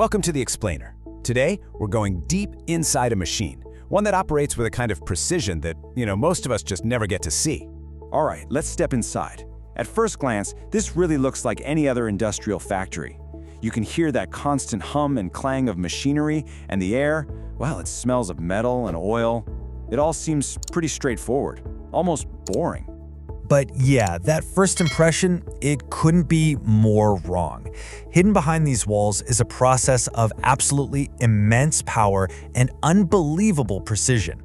Welcome to The Explainer. Today, we're going deep inside a machine, one that operates with a kind of precision that, most of us just never get to see. All right, let's step inside. At first glance, this really looks like any other industrial factory. You can hear that constant hum and clang of machinery, and the air, well, it smells of metal and oil. It all seems pretty straightforward, almost boring. But yeah, that first impression, it couldn't be more wrong. Hidden behind these walls is a process of absolutely immense power and unbelievable precision.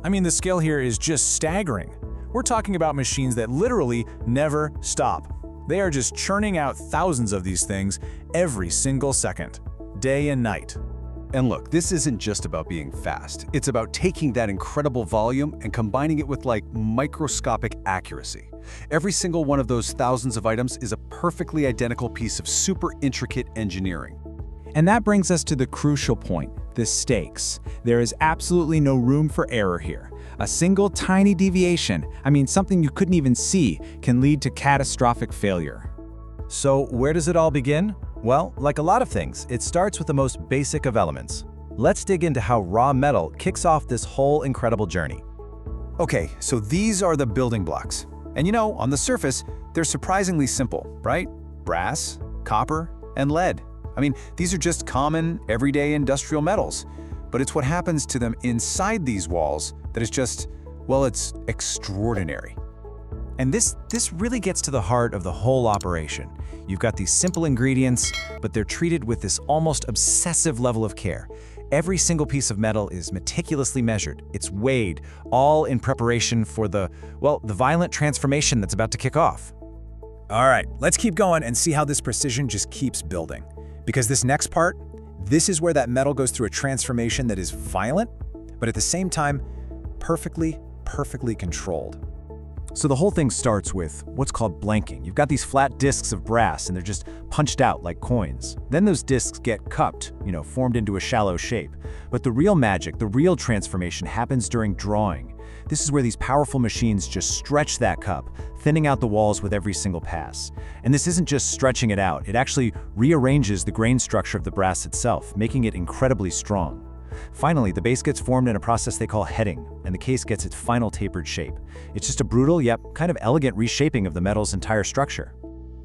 I mean, the scale here is just staggering. We're talking about machines that literally never stop. They are just churning out thousands of these things every single second, day and night. And look, this isn't just about being fast. It's about taking that incredible volume and combining it with microscopic accuracy. Every single one of those thousands of items is a perfectly identical piece of super intricate engineering. And that brings us to the crucial point, the stakes. There is absolutely no room for error here. A single tiny deviation, something you couldn't even see, can lead to catastrophic failure. So where does it all begin? Well, like a lot of things, it starts with the most basic of elements. Let's dig into how raw metal kicks off this whole incredible journey. Okay, so these are the building blocks. And on the surface, they're surprisingly simple, right? Brass, copper, and lead. These are just common, everyday industrial metals. But it's what happens to them inside these walls that is just, well, it's extraordinary. And this really gets to the heart of the whole operation. You've got these simple ingredients, but they're treated with this almost obsessive level of care. Every single piece of metal is meticulously measured. It's weighed, all in preparation for the violent transformation that's about to kick off. All right, let's keep going and see how this precision just keeps building. Because this next part, this is where that metal goes through a transformation that is violent, but at the same time, perfectly controlled. So the whole thing starts with what's called blanking. You've got these flat discs of brass and they're just punched out like coins. Then those discs get cupped, formed into a shallow shape. But the real magic, the real transformation happens during drawing. This is where these powerful machines just stretch that cup, thinning out the walls with every single pass. And this isn't just stretching it out, it actually rearranges the grain structure of the brass itself, making it incredibly strong. Finally, the base gets formed in a process they call heading, and the case gets its final tapered shape. It's just a brutal yet kind of elegant reshaping of the metal's entire structure.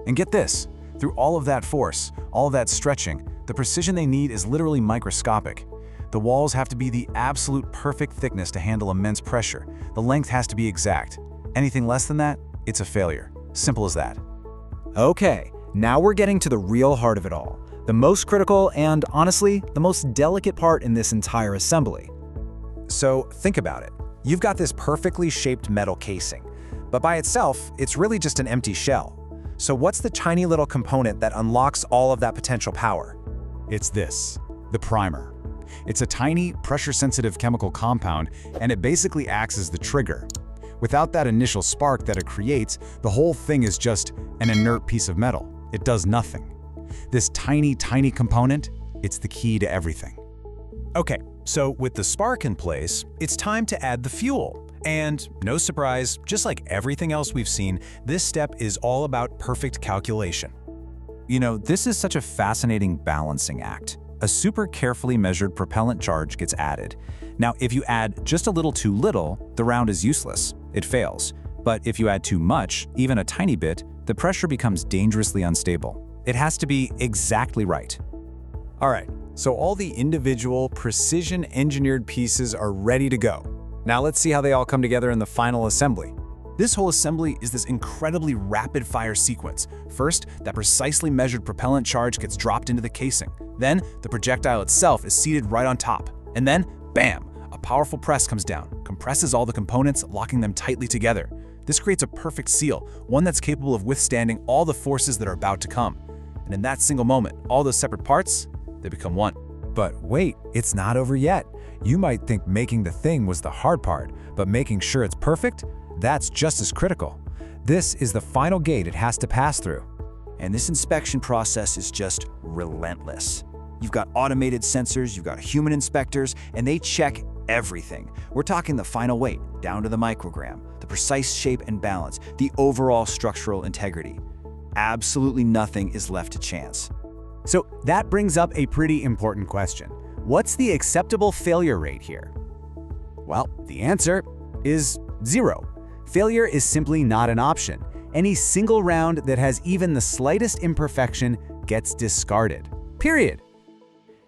And get this, through all of that force, all of that stretching, the precision they need is literally microscopic. The walls have to be the absolute perfect thickness to handle immense pressure. The length has to be exact. Anything less than that, it's a failure. Simple as that. Okay, now we're getting to the real heart of it all. The most critical and, honestly, the most delicate part in this entire assembly. So think about it. You've got this perfectly shaped metal casing, but by itself, it's really just an empty shell. So what's the tiny little component that unlocks all of that potential power? It's this, the primer. It's a tiny, pressure-sensitive chemical compound, and it basically acts as the trigger. Without that initial spark that it creates, the whole thing is just an inert piece of metal. It does nothing. This tiny component, it's the key to everything. Okay, so with the spark in place, it's time to add the fuel. And no surprise, just like everything else we've seen, this step is all about perfect calculation. This is such a fascinating balancing act. A super carefully measured propellant charge gets added. Now, if you add just a little too little, the round is useless. It fails. But if you add too much, even a tiny bit, the pressure becomes dangerously unstable. It has to be exactly right. All right, so all the individual, precision-engineered pieces are ready to go. Now let's see how they all come together in the final assembly. This whole assembly is this incredibly rapid-fire sequence. First, that precisely measured propellant charge gets dropped into the casing. Then, the projectile itself is seated right on top. And then, bam! A powerful press comes down, compresses all the components, locking them tightly together. This creates a perfect seal, one that's capable of withstanding all the forces that are about to come. And in that single moment, all those separate parts, they become one. But wait, it's not over yet. You might think making the thing was the hard part, but making sure it's perfect, that's just as critical. This is the final gate it has to pass through. And this inspection process is just relentless. You've got automated sensors, you've got human inspectors, and they check everything. We're talking the final weight, down to the microgram, the precise shape and balance, the overall structural integrity. Absolutely nothing is left to chance. So that brings up a pretty important question. What's the acceptable failure rate here? Well, the answer is 0. Failure is simply not an option. Any single round that has even the slightest imperfection gets discarded. Period.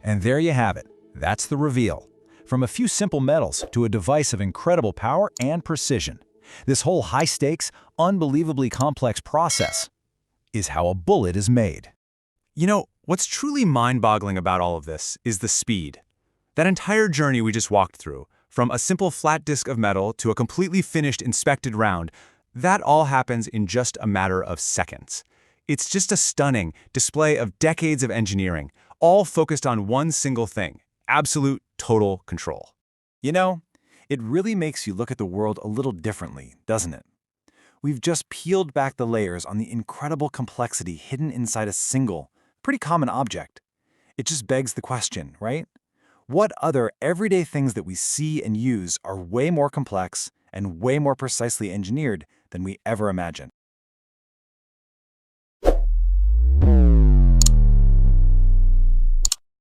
And there you have it. That's the reveal. From a few simple metals to a device of incredible power and precision, this whole high-stakes, unbelievably complex process is how a bullet is made. You know, what's truly mind-boggling about all of this is the speed. That entire journey we just walked through, from a simple flat disk of metal to a completely finished inspected round, that all happens in just a matter of seconds. It's just a stunning display of decades of engineering, all focused on one single thing: absolute, total control. You know, it really makes you look at the world a little differently, doesn't it? We've just peeled back the layers on the incredible complexity hidden inside a single, pretty common object. It just begs the question, right? What other everyday things that we see and use are way more complex and way more precisely engineered than we ever imagined?